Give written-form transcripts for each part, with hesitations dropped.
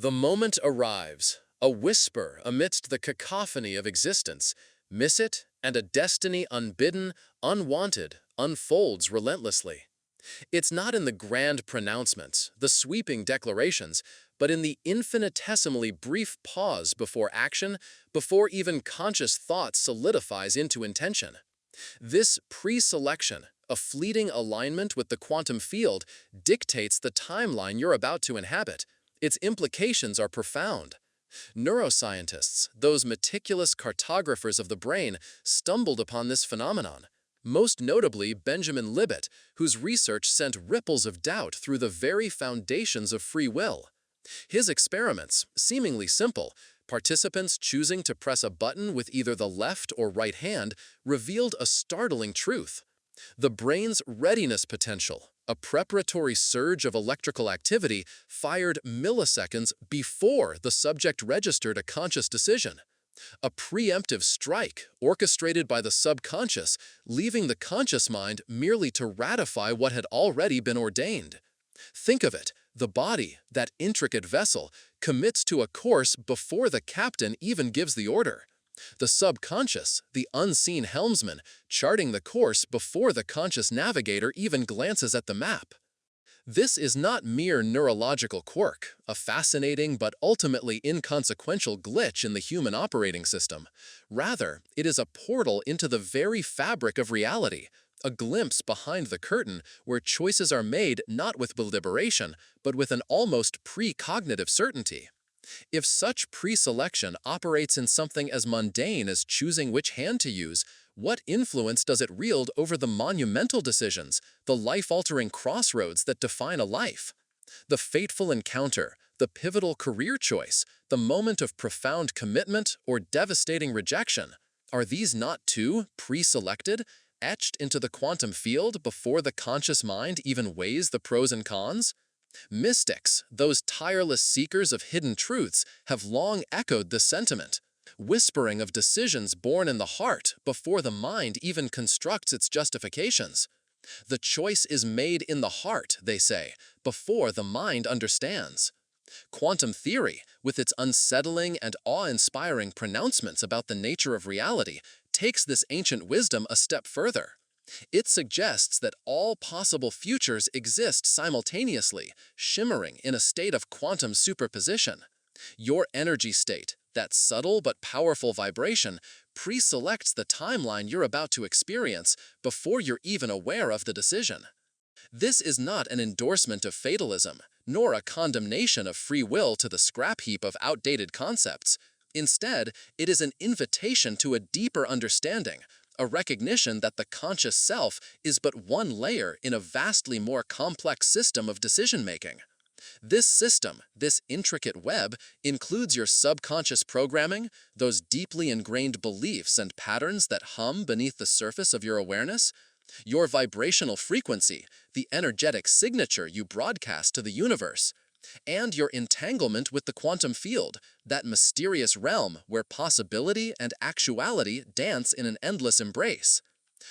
The moment arrives, a whisper amidst the cacophony of existence. Miss it, and a destiny unbidden, unwanted, unfolds relentlessly. It's not in the grand pronouncements, the sweeping declarations, but in the infinitesimally brief pause before action, before even conscious thought solidifies into intention. This pre-selection, a fleeting alignment with the quantum field, dictates the timeline you're about to inhabit. Its implications are profound. Neuroscientists, those meticulous cartographers of the brain, stumbled upon this phenomenon. Most notably Benjamin Libet, whose research sent ripples of doubt through the very foundations of free will. His experiments, seemingly simple, participants choosing to press a button with either the left or right hand, revealed a startling truth. The brain's readiness potential, a preparatory surge of electrical activity, fired milliseconds before the subject registered a conscious decision. A preemptive strike orchestrated by the subconscious, leaving the conscious mind merely to ratify what had already been ordained. Think of it, the body, that intricate vessel, commits to a course before the captain even gives the order. The subconscious, the unseen helmsman, charting the course before the conscious navigator even glances at the map. This is not mere neurological quirk, a fascinating but ultimately inconsequential glitch in the human operating system. Rather, it is a portal into the very fabric of reality, a glimpse behind the curtain where choices are made not with deliberation, but with an almost precognitive certainty. If such pre-selection operates in something as mundane as choosing which hand to use, what influence does it wield over the monumental decisions, the life-altering crossroads that define a life? The fateful encounter, the pivotal career choice, the moment of profound commitment or devastating rejection, are these not too pre-selected, etched into the quantum field before the conscious mind even weighs the pros and cons? Mystics, those tireless seekers of hidden truths, have long echoed this sentiment, whispering of decisions born in the heart before the mind even constructs its justifications. The choice is made in the heart, they say, before the mind understands. Quantum theory, with its unsettling and awe-inspiring pronouncements about the nature of reality, takes this ancient wisdom a step further. It suggests that all possible futures exist simultaneously, shimmering in a state of quantum superposition. Your energy state, that subtle but powerful vibration, pre-selects the timeline you're about to experience before you're even aware of the decision. This is not an endorsement of fatalism, nor a condemnation of free will to the scrap heap of outdated concepts. Instead, it is an invitation to a deeper understanding, a recognition that the conscious self is but one layer in a vastly more complex system of decision-making. This system, this intricate web, includes your subconscious programming, those deeply ingrained beliefs and patterns that hum beneath the surface of your awareness, your vibrational frequency, the energetic signature you broadcast to the universe, and your entanglement with the quantum field, that mysterious realm where possibility and actuality dance in an endless embrace.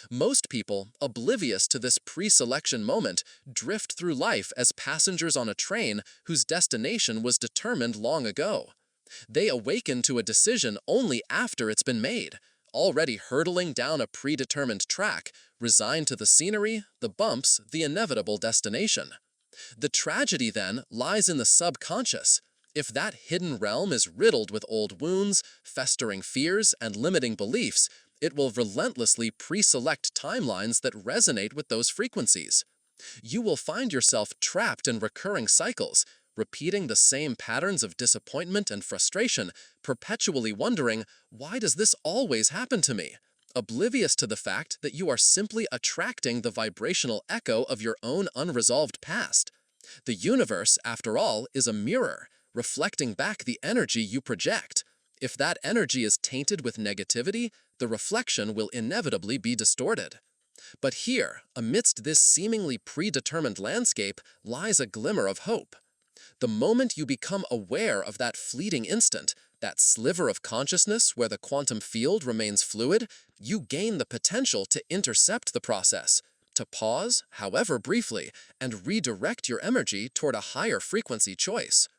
Most people, oblivious to this pre-selection moment, drift through life as passengers on a train whose destination was determined long ago. They awaken to a decision only after it's been made, already hurtling down a predetermined track, resigned to the scenery, the bumps, the inevitable destination. The tragedy, then, lies in the subconscious. If that hidden realm is riddled with old wounds, festering fears, and limiting beliefs, it will relentlessly pre-select timelines that resonate with those frequencies. You will find yourself trapped in recurring cycles, repeating the same patterns of disappointment and frustration, perpetually wondering, why does this always happen to me? Oblivious to the fact that you are simply attracting the vibrational echo of your own unresolved past. The universe, after all, is a mirror, reflecting back the energy you project. If that energy is tainted with negativity, the reflection will inevitably be distorted. But here, amidst this seemingly predetermined landscape, lies a glimmer of hope. The moment you become aware of that fleeting instant, that sliver of consciousness where the quantum field remains fluid, you gain the potential to intercept the process, to pause, however briefly, and redirect your energy toward a higher frequency choice.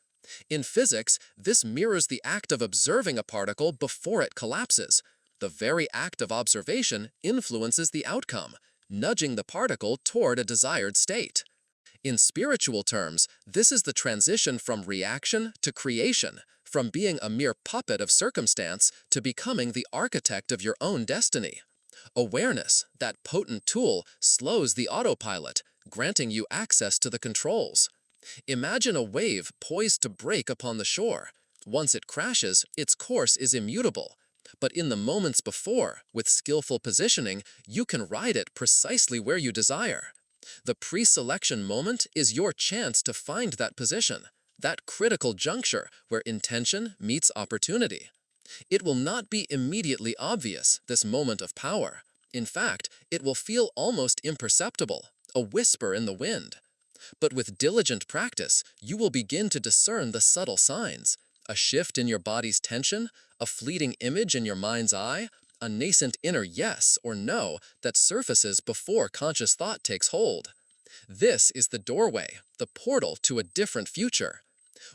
In physics, this mirrors the act of observing a particle before it collapses. The very act of observation influences the outcome, nudging the particle toward a desired state. In spiritual terms, this is the transition from reaction to creation, from being a mere puppet of circumstance to becoming the architect of your own destiny. Awareness, that potent tool, slows the autopilot, granting you access to the controls. Imagine a wave poised to break upon the shore. Once it crashes, its course is immutable. But in the moments before, with skillful positioning, you can ride it precisely where you desire. The pre-selection moment is your chance to find that position, that critical juncture where intention meets opportunity. It will not be immediately obvious, this moment of power. In fact, it will feel almost imperceptible, a whisper in the wind. But with diligent practice, you will begin to discern the subtle signs: a shift in your body's tension, a fleeting image in your mind's eye, a nascent inner yes or no that surfaces before conscious thought takes hold. This is the doorway, the portal to a different future.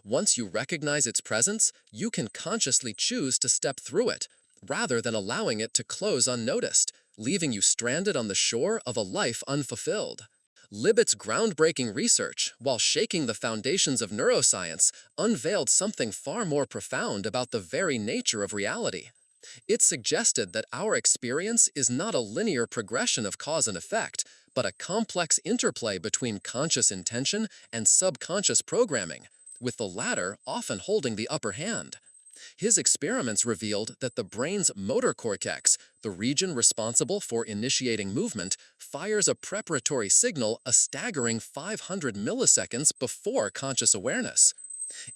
Once you recognize its presence, you can consciously choose to step through it, rather than allowing it to close unnoticed, leaving you stranded on the shore of a life unfulfilled. Libet's groundbreaking research, while shaking the foundations of neuroscience, unveiled something far more profound about the very nature of reality. It suggested that our experience is not a linear progression of cause and effect, but a complex interplay between conscious intention and subconscious programming, with the latter often holding the upper hand. His experiments revealed that the brain's motor cortex, the region responsible for initiating movement, fires a preparatory signal a staggering 500 milliseconds before conscious awareness.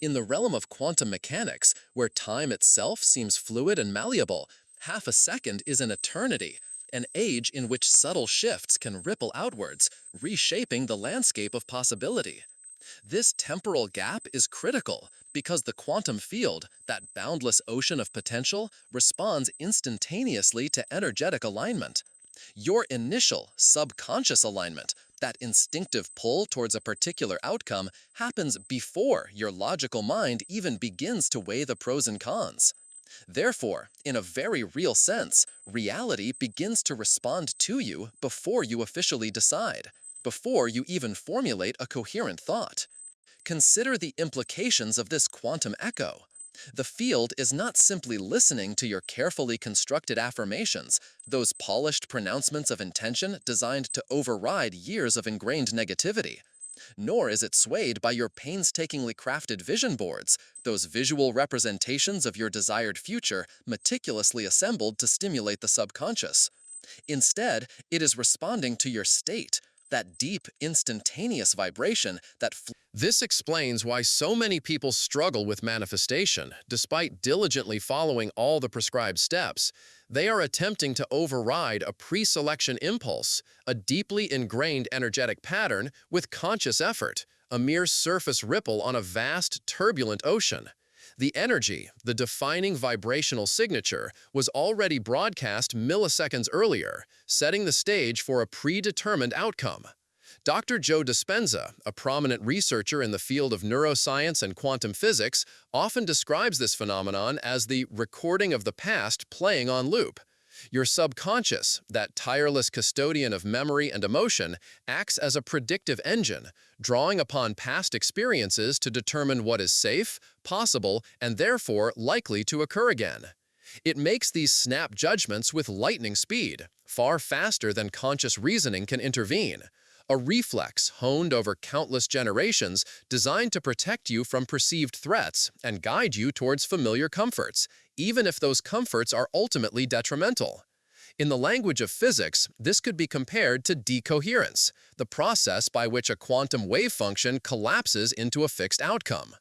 In the realm of quantum mechanics, where time itself seems fluid and malleable, half a second is an eternity, an age in which subtle shifts can ripple outwards, reshaping the landscape of possibility. This temporal gap is critical because the quantum field, that boundless ocean of potential, responds instantaneously to energetic alignment. Your initial subconscious alignment, that instinctive pull towards a particular outcome, happens before your logical mind even begins to weigh the pros and cons. Therefore, in a very real sense, reality begins to respond to you before you officially decide, before you even formulate a coherent thought. Consider the implications of this quantum echo. The field is not simply listening to your carefully constructed affirmations, those polished pronouncements of intention designed to override years of ingrained negativity. Nor is it swayed by your painstakingly crafted vision boards, those visual representations of your desired future meticulously assembled to stimulate the subconscious. Instead, it is responding to your state, that deep, instantaneous vibration that This explains why so many people struggle with manifestation, despite diligently following all the prescribed steps. They are attempting to override a pre-selection impulse, a deeply ingrained energetic pattern with conscious effort, a mere surface ripple on a vast, turbulent ocean. The energy, the defining vibrational signature, was already broadcast milliseconds earlier, setting the stage for a predetermined outcome. Dr. Joe Dispenza, a prominent researcher in the field of neuroscience and quantum physics, often describes this phenomenon as the recording of the past playing on loop. Your subconscious, that tireless custodian of memory and emotion, acts as a predictive engine, drawing upon past experiences to determine what is safe, possible, and therefore likely to occur again. It makes these snap judgments with lightning speed, far faster than conscious reasoning can intervene. A reflex honed over countless generations designed to protect you from perceived threats and guide you towards familiar comforts, even if those comforts are ultimately detrimental. In the language of physics, this could be compared to decoherence, the process by which a quantum wave function collapses into a fixed outcome.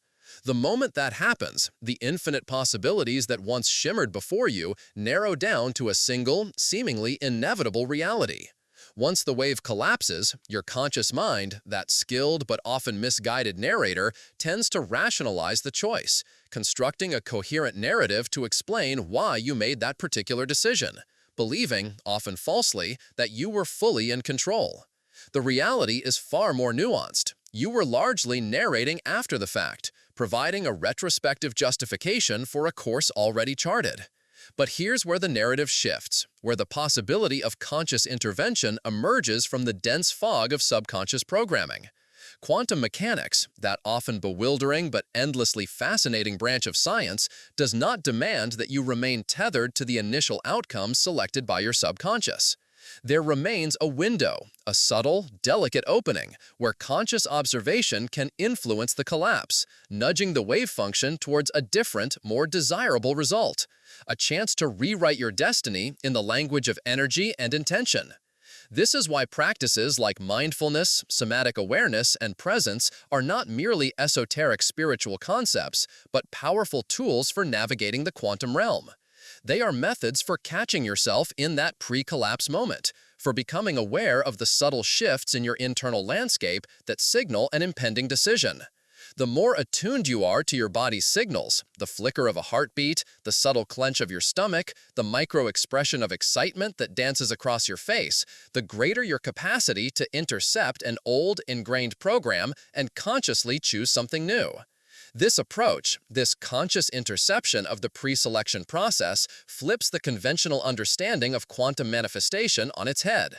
The moment that happens, the infinite possibilities that once shimmered before you narrow down to a single, seemingly inevitable reality. Once the wave collapses, your conscious mind, that skilled but often misguided narrator, tends to rationalize the choice, constructing a coherent narrative to explain why you made that particular decision, believing, often falsely, that you were fully in control. The reality is far more nuanced. You were largely narrating after the fact, providing a retrospective justification for a course already charted. But here's where the narrative shifts, where the possibility of conscious intervention emerges from the dense fog of subconscious programming. Quantum mechanics, that often bewildering but endlessly fascinating branch of science, does not demand that you remain tethered to the initial outcomes selected by your subconscious. There remains a window, a subtle, delicate opening, where conscious observation can influence the collapse, nudging the wave function towards a different, more desirable result. A chance to rewrite your destiny in the language of energy and intention. This is why practices like mindfulness, somatic awareness, and presence are not merely esoteric spiritual concepts, but powerful tools for navigating the quantum realm. They are methods for catching yourself in that pre-collapse moment, for becoming aware of the subtle shifts in your internal landscape that signal an impending decision. The more attuned you are to your body's signals, the flicker of a heartbeat, the subtle clench of your stomach, the micro-expression of excitement that dances across your face, the greater your capacity to intercept an old, ingrained program and consciously choose something new. This approach, this conscious interception of the pre-selection process, flips the conventional understanding of quantum manifestation on its head.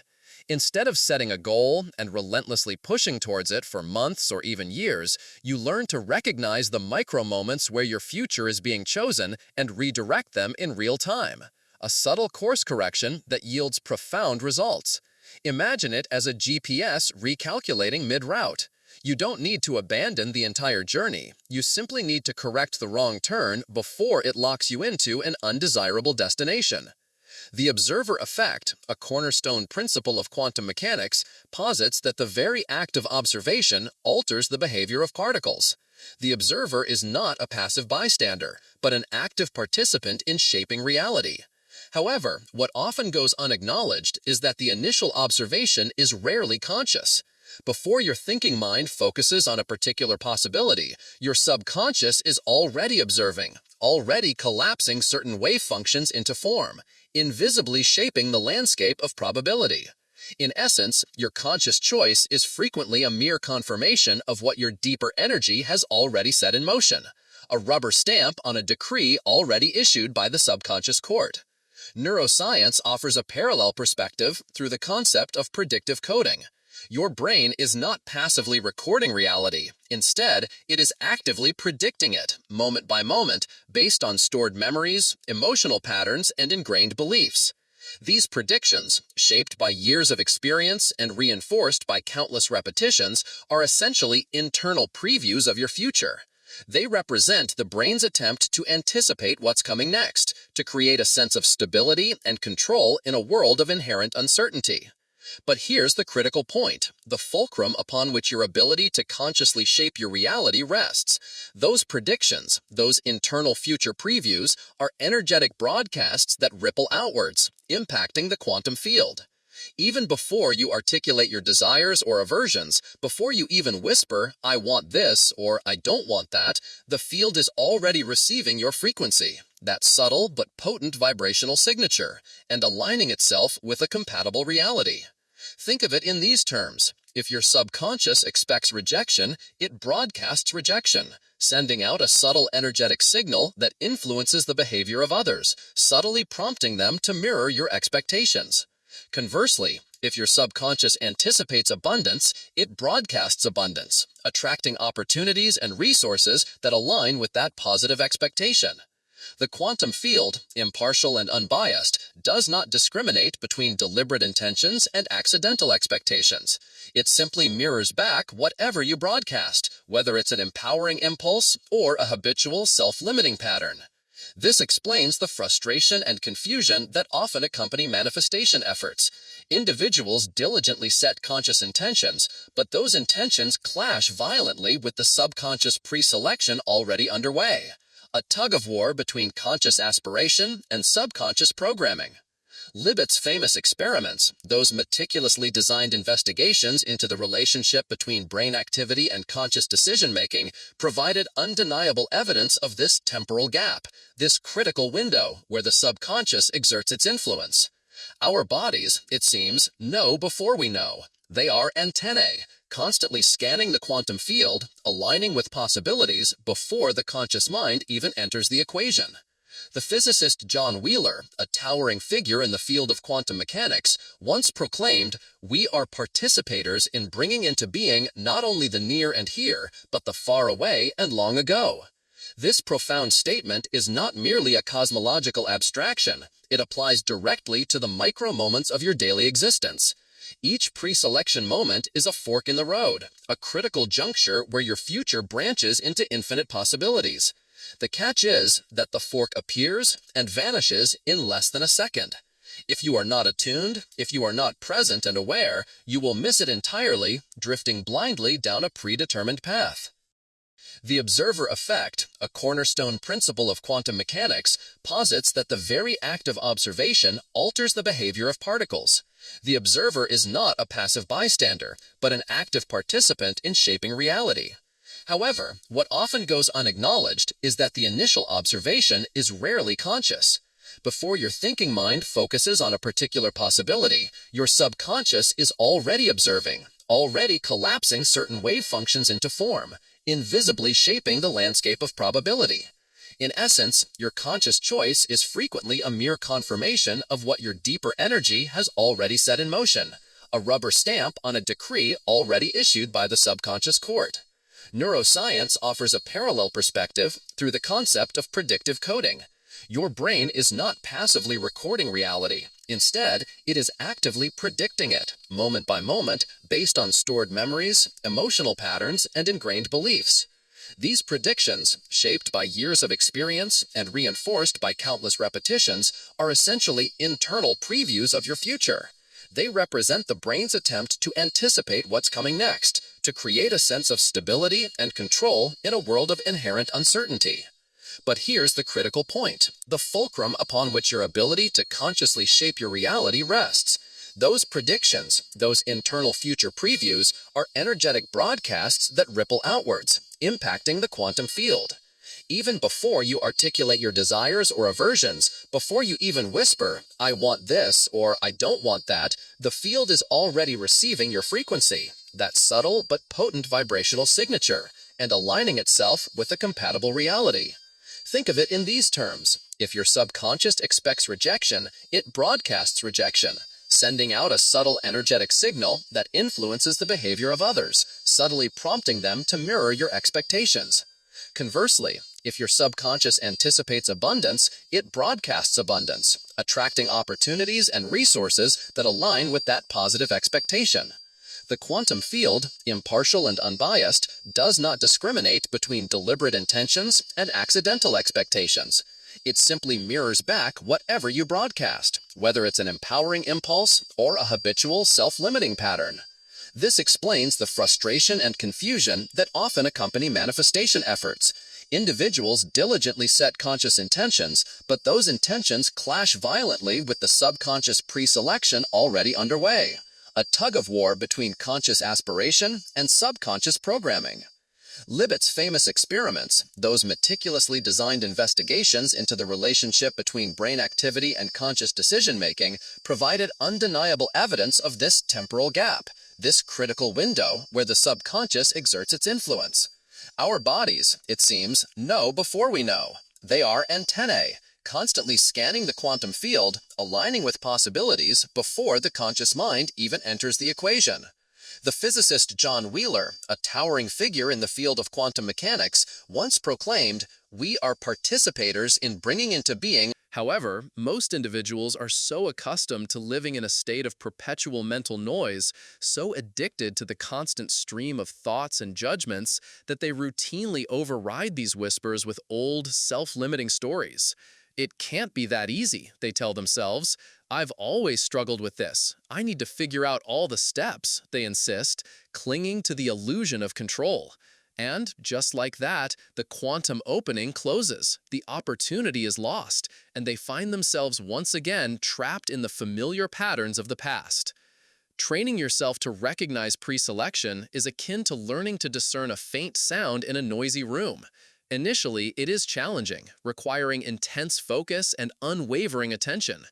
Instead of setting a goal and relentlessly pushing towards it for months or even years, you learn to recognize the micro-moments where your future is being chosen and redirect them in real time. A subtle course correction that yields profound results. Imagine it as a GPS recalculating mid-route. You don't need to abandon the entire journey. You simply need to correct the wrong turn before it locks you into an undesirable destination. The observer effect, a cornerstone principle of quantum mechanics, posits that the very act of observation alters the behavior of particles. The observer is not a passive bystander, but an active participant in shaping reality. However, what often goes unacknowledged is that the initial observation is rarely conscious. Before your thinking mind focuses on a particular possibility, your subconscious is already observing, already collapsing certain wave functions into form, invisibly shaping the landscape of probability. In essence, your conscious choice is frequently a mere confirmation of what your deeper energy has already set in motion, a rubber stamp on a decree already issued by the subconscious court. Neuroscience offers a parallel perspective through the concept of predictive coding. Your brain is not passively recording reality. Instead, it is actively predicting it, moment by moment, based on stored memories, emotional patterns, and ingrained beliefs. These predictions, shaped by years of experience and reinforced by countless repetitions, are essentially internal previews of your future. They represent the brain's attempt to anticipate what's coming next, to create a sense of stability and control in a world of inherent uncertainty. But here's the critical point, the fulcrum upon which your ability to consciously shape your reality rests. Those predictions, those internal future previews, are energetic broadcasts that ripple outwards, impacting the quantum field. Even before you articulate your desires or aversions, before you even whisper, "I want this" or "I don't want that," the field is already receiving your frequency, that subtle but potent vibrational signature, and aligning itself with a compatible reality. Think of it in these terms. If your subconscious expects rejection, it broadcasts rejection, sending out a subtle energetic signal that influences the behavior of others, subtly prompting them to mirror your expectations. Conversely, if your subconscious anticipates abundance, it broadcasts abundance, attracting opportunities and resources that align with that positive expectation. The quantum field, impartial and unbiased, does not discriminate between deliberate intentions and accidental expectations. It simply mirrors back whatever you broadcast, whether it's an empowering impulse or a habitual self-limiting pattern. This explains the frustration and confusion that often accompany manifestation efforts. Individuals diligently set conscious intentions, but those intentions clash violently with the subconscious pre-selection already underway. A tug-of-war between conscious aspiration and subconscious programming. Libet's famous experiments, those meticulously designed investigations into the relationship between brain activity and conscious decision-making, provided undeniable evidence of this temporal gap, this critical window where the subconscious exerts its influence. Our bodies, it seems, know before we know. They are antennae, constantly scanning the quantum field, aligning with possibilities before the conscious mind even enters the equation. The physicist John Wheeler, a towering figure in the field of quantum mechanics, once proclaimed, "We are participators in bringing into being not only the near and here, but the far away and long ago." This profound statement is not merely a cosmological abstraction. It applies directly to the micro moments of your daily existence. Each pre-selection moment is a fork in the road, a critical juncture where your future branches into infinite possibilities. The catch is that the fork appears and vanishes in less than a second. If you are not attuned, if you are not present and aware, you will miss it entirely, drifting blindly down a predetermined path. The observer effect, a cornerstone principle of quantum mechanics, posits that the very act of observation alters the behavior of particles. The observer is not a passive bystander, but an active participant in shaping reality. However, what often goes unacknowledged is that the initial observation is rarely conscious. Before your thinking mind focuses on a particular possibility, your subconscious is already observing, already collapsing certain wave functions into form, invisibly shaping the landscape of probability. In essence, your conscious choice is frequently a mere confirmation of what your deeper energy has already set in motion, a rubber stamp on a decree already issued by the subconscious court. Neuroscience offers a parallel perspective through the concept of predictive coding. Your brain is not passively recording reality. Instead, it is actively predicting it, moment by moment, based on stored memories, emotional patterns, and ingrained beliefs. These predictions, shaped by years of experience and reinforced by countless repetitions, are essentially internal previews of your future. They represent the brain's attempt to anticipate what's coming next, to create a sense of stability and control in a world of inherent uncertainty. But here's the critical point, the fulcrum upon which your ability to consciously shape your reality rests. Those predictions, those internal future previews, are energetic broadcasts that ripple outwards, impacting the quantum field. Even before you articulate your desires or aversions, before you even whisper, "I want this," or "I don't want that," the field is already receiving your frequency, that subtle but potent vibrational signature, and aligning itself with a compatible reality. Think of it in these terms. If your subconscious expects rejection, it broadcasts rejection, sending out a subtle energetic signal that influences the behavior of others, subtly prompting them to mirror your expectations. Conversely, if your subconscious anticipates abundance, it broadcasts abundance, attracting opportunities and resources that align with that positive expectation. The quantum field, impartial and unbiased, does not discriminate between deliberate intentions and accidental expectations. It simply mirrors back whatever you broadcast, whether it's an empowering impulse or a habitual self-limiting pattern. This explains the frustration and confusion that often accompany manifestation efforts. Individuals diligently set conscious intentions, but those intentions clash violently with the subconscious pre-selection already underway. A tug-of-war between conscious aspiration and subconscious programming. Libet's famous experiments, those meticulously designed investigations into the relationship between brain activity and conscious decision-making, provided undeniable evidence of this temporal gap, this critical window where the subconscious exerts its influence. Our bodies, it seems, know before we know. They are antennae, constantly scanning the quantum field, aligning with possibilities before the conscious mind even enters the equation. The physicist John Wheeler, a towering figure in the field of quantum mechanics, once proclaimed, "We are participators in bringing into being." However, most individuals are so accustomed to living in a state of perpetual mental noise, so addicted to the constant stream of thoughts and judgments, that they routinely override these whispers with old, self-limiting stories. "It can't be that easy," they tell themselves. "I've always struggled with this. I need to figure out all the steps," they insist, clinging to the illusion of control. And, just like that, the quantum opening closes, the opportunity is lost, and they find themselves once again trapped in the familiar patterns of the past. Training yourself to recognize preselection is akin to learning to discern a faint sound in a noisy room. Initially, it is challenging, requiring intense focus and unwavering attention.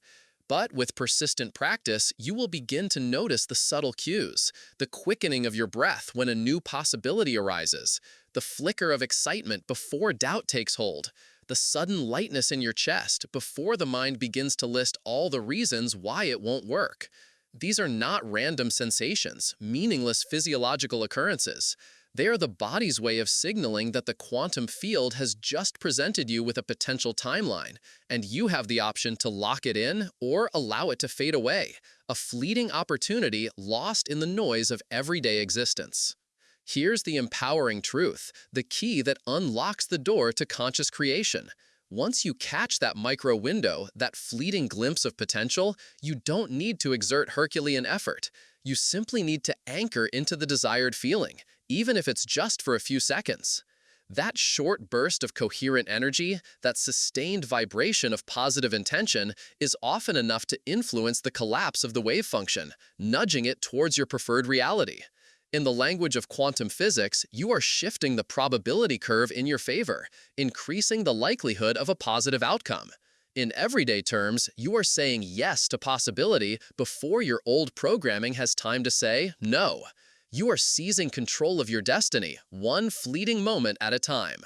But with persistent practice, you will begin to notice the subtle cues, the quickening of your breath when a new possibility arises, the flicker of excitement before doubt takes hold, the sudden lightness in your chest before the mind begins to list all the reasons why it won't work. These are not random sensations, meaningless physiological occurrences. They are the body's way of signaling that the quantum field has just presented you with a potential timeline, and you have the option to lock it in or allow it to fade away, a fleeting opportunity lost in the noise of everyday existence. Here's the empowering truth, the key that unlocks the door to conscious creation. Once you catch that micro window, that fleeting glimpse of potential, you don't need to exert Herculean effort. You simply need to anchor into the desired feeling, even if it's just for a few seconds. That short burst of coherent energy, that sustained vibration of positive intention, is often enough to influence the collapse of the wave function, nudging it towards your preferred reality. In the language of quantum physics, you are shifting the probability curve in your favor, increasing the likelihood of a positive outcome. In everyday terms, you are saying yes to possibility before your old programming has time to say no. You are seizing control of your destiny, one fleeting moment at a time.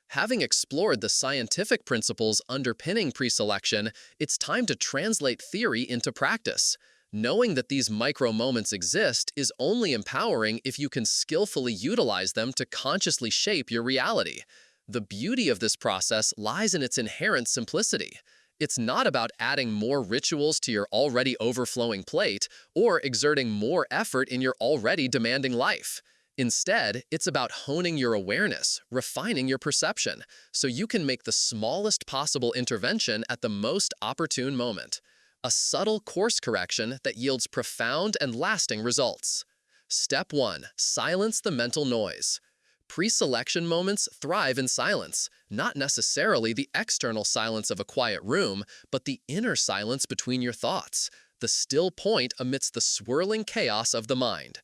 Having explored the scientific principles underpinning preselection, it's time to translate theory into practice. Knowing that these micro-moments exist is only empowering if you can skillfully utilize them to consciously shape your reality. The beauty of this process lies in its inherent simplicity. It's not about adding more rituals to your already overflowing plate or exerting more effort in your already demanding life. Instead, it's about honing your awareness, refining your perception, so you can make the smallest possible intervention at the most opportune moment. A subtle course correction that yields profound and lasting results. Step 1. Silence the mental noise. Pre-selection moments thrive in silence, not necessarily the external silence of a quiet room, but the inner silence between your thoughts, the still point amidst the swirling chaos of the mind.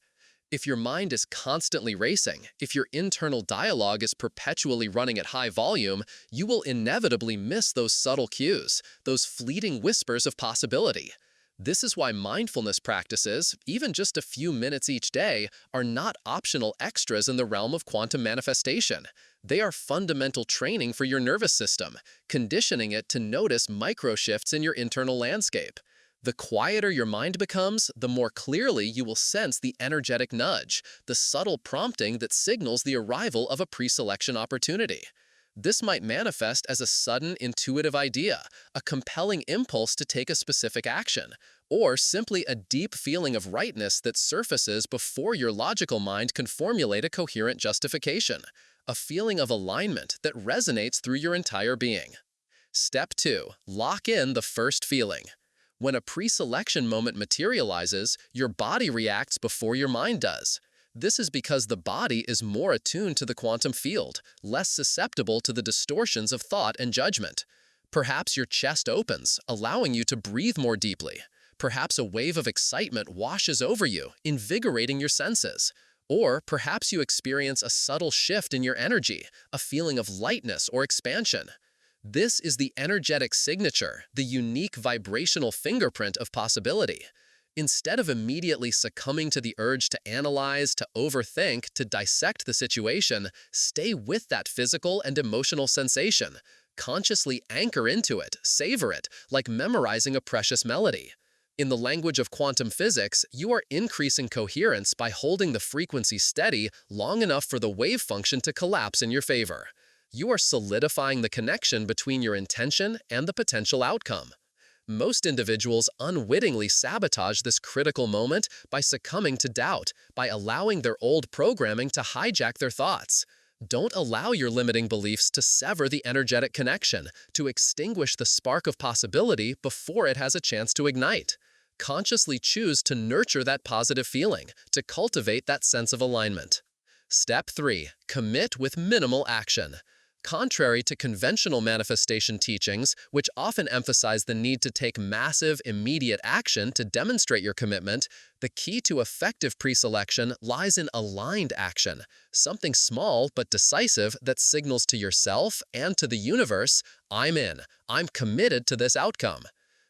If your mind is constantly racing, if your internal dialogue is perpetually running at high volume, you will inevitably miss those subtle cues, those fleeting whispers of possibility. This is why mindfulness practices, even just a few minutes each day, are not optional extras in the realm of quantum manifestation. They are fundamental training for your nervous system, conditioning it to notice micro-shifts in your internal landscape. The quieter your mind becomes, the more clearly you will sense the energetic nudge, the subtle prompting that signals the arrival of a pre-selection opportunity. This might manifest as a sudden, intuitive idea, a compelling impulse to take a specific action, or simply a deep feeling of rightness that surfaces before your logical mind can formulate a coherent justification, a feeling of alignment that resonates through your entire being. Step 2. Lock in the first feeling. When a pre-selection moment materializes, your body reacts before your mind does. This is because the body is more attuned to the quantum field, less susceptible to the distortions of thought and judgment. Perhaps your chest opens, allowing you to breathe more deeply. Perhaps a wave of excitement washes over you, invigorating your senses. Or perhaps you experience a subtle shift in your energy, a feeling of lightness or expansion. This is the energetic signature, the unique vibrational fingerprint of possibility. Instead of immediately succumbing to the urge to analyze, to overthink, to dissect the situation, stay with that physical and emotional sensation. Consciously anchor into it, savor it, like memorizing a precious melody. In the language of quantum physics, you are increasing coherence by holding the frequency steady long enough for the wave function to collapse in your favor. You are solidifying the connection between your intention and the potential outcome. Most individuals unwittingly sabotage this critical moment by succumbing to doubt, by allowing their old programming to hijack their thoughts. Don't allow your limiting beliefs to sever the energetic connection, to extinguish the spark of possibility before it has a chance to ignite. Consciously choose to nurture that positive feeling, to cultivate that sense of alignment. Step 3. Commit with minimal action. Contrary to conventional manifestation teachings, which often emphasize the need to take massive, immediate action to demonstrate your commitment, the key to effective preselection lies in aligned action, something small but decisive that signals to yourself and to the universe, I'm in, I'm committed to this outcome.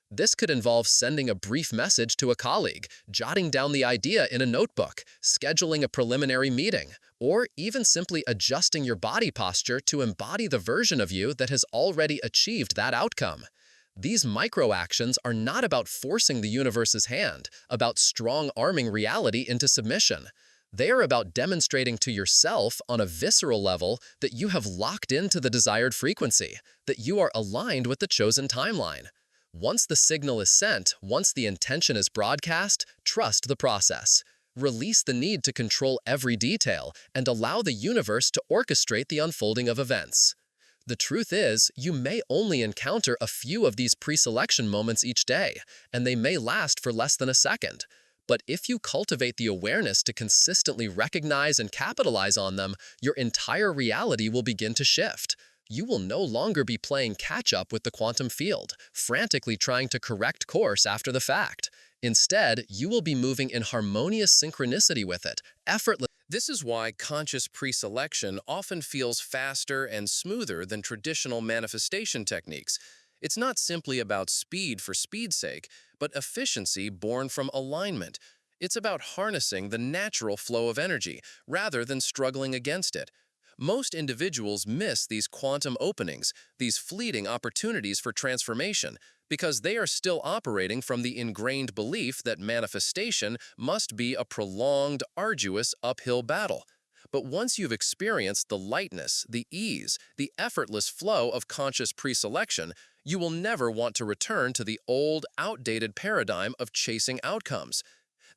This could involve sending a brief message to a colleague, jotting down the idea in a notebook, scheduling a preliminary meeting, or even simply adjusting your body posture to embody the version of you that has already achieved that outcome. These micro-actions are not about forcing the universe's hand, about strong-arming reality into submission. They are about demonstrating to yourself on a visceral level that you have locked into the desired frequency, that you are aligned with the chosen timeline. Once the signal is sent, once the intention is broadcast, trust the process. Release the need to control every detail and allow the universe to orchestrate the unfolding of events. The truth is, you may only encounter a few of these pre-selection moments each day, and they may last for less than a second. But if you cultivate the awareness to consistently recognize and capitalize on them, your entire reality will begin to shift. You will no longer be playing catch-up with the quantum field, frantically trying to correct course after the fact. Instead, you will be moving in harmonious synchronicity with it, effortlessly. This is why conscious pre-selection often feels faster and smoother than traditional manifestation techniques. It's not simply about speed for speed's sake, but efficiency born from alignment. It's about harnessing the natural flow of energy, rather than struggling against it. Most individuals miss these quantum openings, these fleeting opportunities for transformation, because they are still operating from the ingrained belief that manifestation must be a prolonged, arduous, uphill battle. But once you've experienced the lightness, the ease, the effortless flow of conscious pre-selection, you will never want to return to the old, outdated paradigm of chasing outcomes.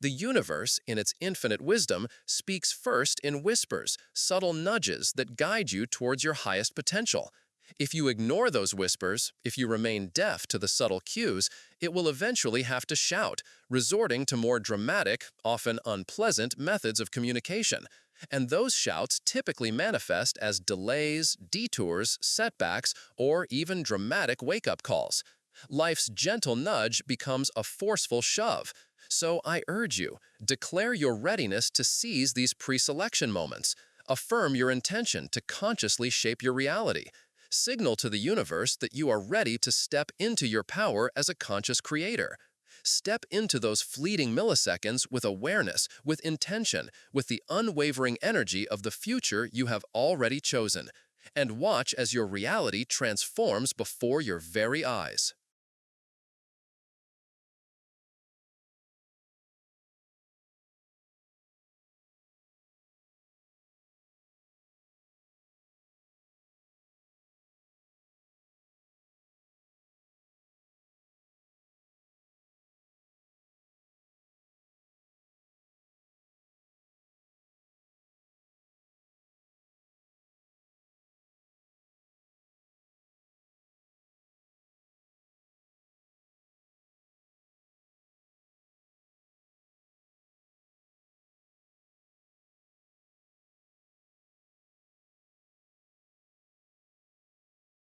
The universe, in its infinite wisdom, speaks first in whispers, subtle nudges that guide you towards your highest potential. If you ignore those whispers, if you remain deaf to the subtle cues, it will eventually have to shout, resorting to more dramatic, often unpleasant methods of communication. And those shouts typically manifest as delays, detours, setbacks, or even dramatic wake-up calls. Life's gentle nudge becomes a forceful shove. So I urge you, declare your readiness to seize these pre-selection moments. Affirm your intention to consciously shape your reality. Signal to the universe that you are ready to step into your power as a conscious creator. Step into those fleeting milliseconds with awareness, with intention, with the unwavering energy of the future you have already chosen. And watch as your reality transforms before your very eyes.